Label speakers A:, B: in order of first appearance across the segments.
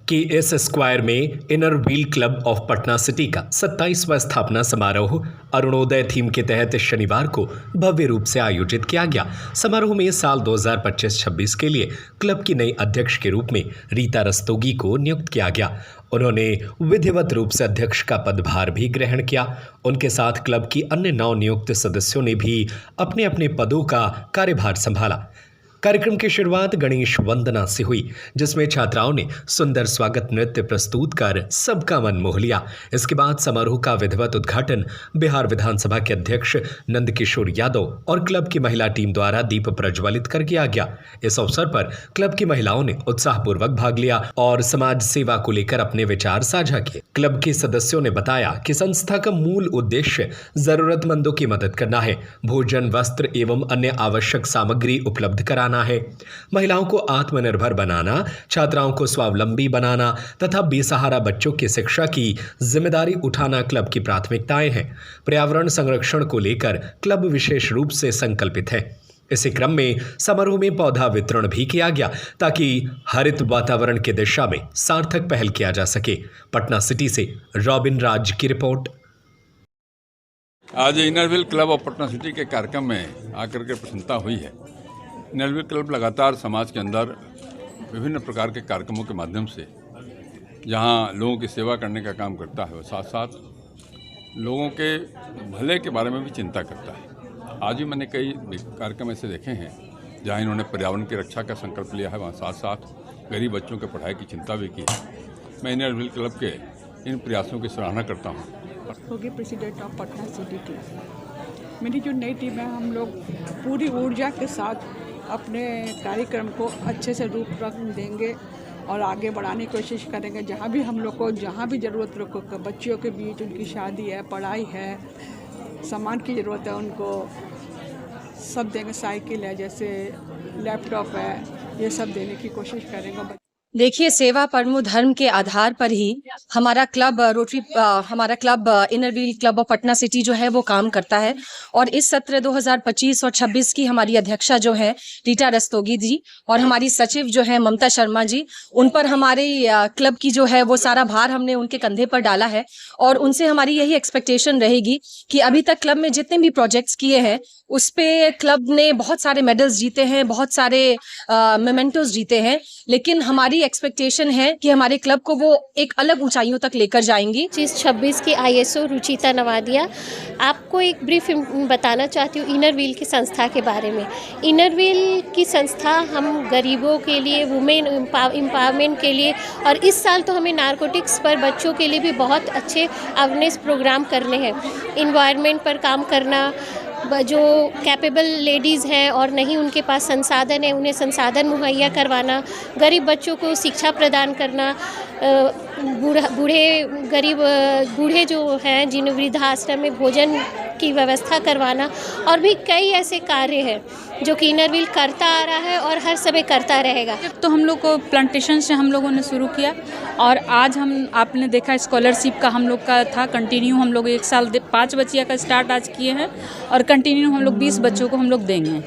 A: KS square में inner wheel club of Patna city का 27वां स्थापना समारोह अरुणोदय थीम के तहत शनिवार को भव्य रूप से आयोजित किया गया। समारोह में साल 2025-26 के लिए क्लब की नई अध्यक्ष के रूप में रीता रस्तोगी को नियुक्त किया गया। उन्होंने विधिवत रूप से अध्यक्ष का पदभार भी ग्रहण किया। उनके साथ क्लब की अन्य नवनियुक्त सदस्यों ने भी अपने अपने पदों का कार्यभार संभाला। कार्यक्रम की शुरुआत गणेश वंदना से हुई, जिसमें छात्राओं ने सुंदर स्वागत नृत्य प्रस्तुत कर सबका मन मोह लिया। इसके बाद समारोह का विधिवत उद्घाटन बिहार विधानसभा के अध्यक्ष नंदकिशोर यादव और क्लब की महिला टीम द्वारा दीप प्रज्वलित कर किया गया। इस अवसर पर क्लब की महिलाओं ने उत्साहपूर्वक भाग लिया और समाज सेवा को लेकर अपने विचार साझा किए। क्लब के सदस्यों ने बताया कि संस्था का मूल उद्देश्य जरूरतमंदों की मदद करना है, भोजन, वस्त्र एवं अन्य आवश्यक सामग्री उपलब्ध कराना है, महिलाओं को आत्मनिर्भर बनाना, छात्राओं को स्वावलंबी बनाना तथा बेसहारा बच्चों की शिक्षा की जिम्मेदारी उठाना क्लब की प्राथमिकताएं हैं। पर्यावरण संरक्षण को लेकर क्लब विशेष रूप से संकल्पित है। इसी क्रम में समारोह में पौधा वितरण भी किया गया ताकि हरित वातावरण की दिशा में सार्थक पहल किया जा सके। पटना सिटी से रॉबिन राज की रिपोर्ट।
B: आज inner wheel club of Patna city के कार्यक्रम में आकर के प्रसन्नता हुई है। इनर व्हील क्लब लगातार समाज के अंदर विभिन्न प्रकार के कार्यक्रमों के माध्यम से जहां लोगों की सेवा करने का काम करता है, और साथ साथ लोगों के भले के बारे में भी चिंता करता है। आज भी मैंने कई कार्यक्रम ऐसे देखे हैं जहां इन्होंने पर्यावरण की रक्षा का संकल्प लिया है, वहाँ साथ साथ गरीब बच्चों के पढ़ाई की चिंता भी की है। मैं इनर व्हील क्लब के इन प्रयासों की सराहना करता हूँ।
C: होगी president of Patna city club. मेरी जो नई टीम है, हम लोग पूरी ऊर्जा के साथ अपने कार्यक्रम को अच्छे से रूप रंग देंगे और आगे बढ़ाने की कोशिश करेंगे। जहाँ भी हम लोग को जहाँ भी ज़रूरत हो, बच्चियों के बीच उनकी शादी है, पढ़ाई है, सामान की ज़रूरत है, उनको सब देंगे। साइकिल है, जैसे लैपटॉप है, ये सब देने की कोशिश करेंगे।
D: देखिए, सेवा परमो धर्म के आधार पर ही हमारा club inner wheel club of Patna city जो है वो काम करता है। और इस सत्र 2025 और 26 की हमारी अध्यक्षा जो है रीता रस्तोगी जी और हमारी सचिव जो है ममता शर्मा जी, उन पर हमारे क्लब की जो है वो सारा भार हमने उनके कंधे पर डाला है। और उनसे हमारी यही एक्सपेक्टेशन रहेगी कि अभी तक क्लब में जितने भी प्रोजेक्ट्स किए हैं उस पे क्लब ने बहुत सारे मेडल्स जीते हैं, बहुत सारे मेमेंटोस जीते हैं, लेकिन हमारी एक्सपेक्टेशन है कि हमारे क्लब को वो एक अलग ऊंचाइयों तक लेकर जाएंगी।
E: 26 की ISO रुचिता नवादिया। आपको एक ब्रीफ बताना चाहती हूँ इनर व्हील की संस्था के बारे में। इनर व्हील की संस्था हम गरीबों के लिए, वुमेन एम्पावरमेंट के लिए, और इस साल तो हमें नारकोटिक्स पर बच्चों के लिए भी बहुत अच्छे अवेयरनेस प्रोग्राम करने हैं। इन्वायरमेंट पर काम करना, जो कैपेबल लेडीज़ हैं और नहीं उनके पास संसाधन है, उन्हें संसाधन मुहैया करवाना, गरीब बच्चों को शिक्षा प्रदान करना, बूढ़े जो हैं जिन वृद्धाश्रम में भोजन की व्यवस्था करवाना, और भी कई ऐसे कार्य हैं जो कि इनर व्हील करता आ रहा है और हर समय करता रहेगा।
F: तो हम लोग को प्लांटेशन से हम लोगों ने शुरू किया और आज आपने देखा स्कॉलरशिप का हम लोग का था कंटिन्यू। हम लोग एक साल 5 बच्चियों का स्टार्ट आज किए हैं और कंटिन्यू हम लोग 20 बच्चों को हम लोग देंगे।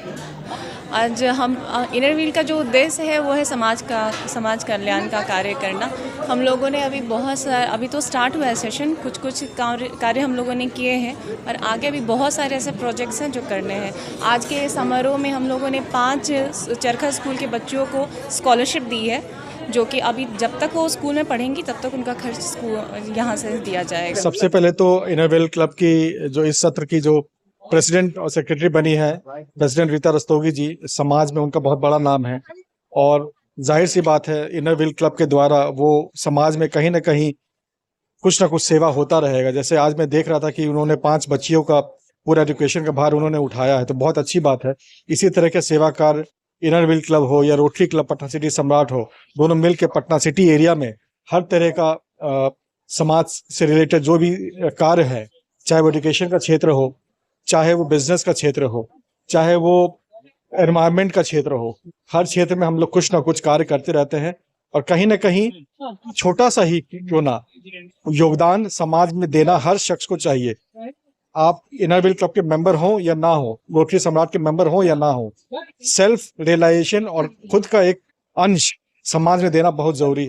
G: आज हम इनर व्हील का जो उद्देश्य है वो है समाज कल्याण का कार्य करना। हम लोगों ने अभी तो स्टार्ट हुआ है सेशन, कुछ कार्य हम लोगों ने किए हैं और आगे भी बहुत सारे ऐसे प्रोजेक्ट्स हैं जो करने हैं। आज के समारोह में हम लोगों ने 5 चरखा स्कूल के बच्चों को स्कॉलरशिप दी है, जो कि अभी जब तक वो स्कूल में पढ़ेंगी तब तक उनका खर्च स्कूल यहाँ से दिया जाएगा।
H: सबसे पहले तो इनर व्हील क्लब की जो इस सत्र की जो प्रेसिडेंट और सेक्रेटरी बनी है, प्रेसिडेंट रीता रस्तोगी जी, समाज में उनका बहुत बड़ा नाम है और जाहिर सी बात है इनर व्हील क्लब के द्वारा वो समाज में कहीं ना कहीं कुछ ना कुछ सेवा होता रहेगा। जैसे आज मैं देख रहा था कि उन्होंने 5 बच्चियों का पूरा एजुकेशन का भार उन्होंने उठाया है, तो बहुत अच्छी बात है। इसी तरह के सेवा कार्य इनर व्हील क्लब हो या रोटरी क्लब पटना सिटी सम्राट हो, दोनों मिल के पटना सिटी एरिया में हर तरह का समाज से रिलेटेड जो भी कार्य है, चाहे वो एजुकेशन का क्षेत्र हो, चाहे वो बिजनेस का क्षेत्र हो, चाहे वो एनवायरनमेंट का क्षेत्र हो, हर क्षेत्र में हम लोग कुछ ना कुछ कार्य करते रहते हैं और कहीं ना कहीं छोटा सा ही क्यों ना योगदान समाज में देना हर शख्स को चाहिए। आप इनर व्हील क्लब के मेंबर हो या ना हो, रोटरी सम्राट के मेंबर हो या ना हो, सेल्फ रियलाइजेशन और खुद का एक अंश समाज में देना बहुत जरूरी है।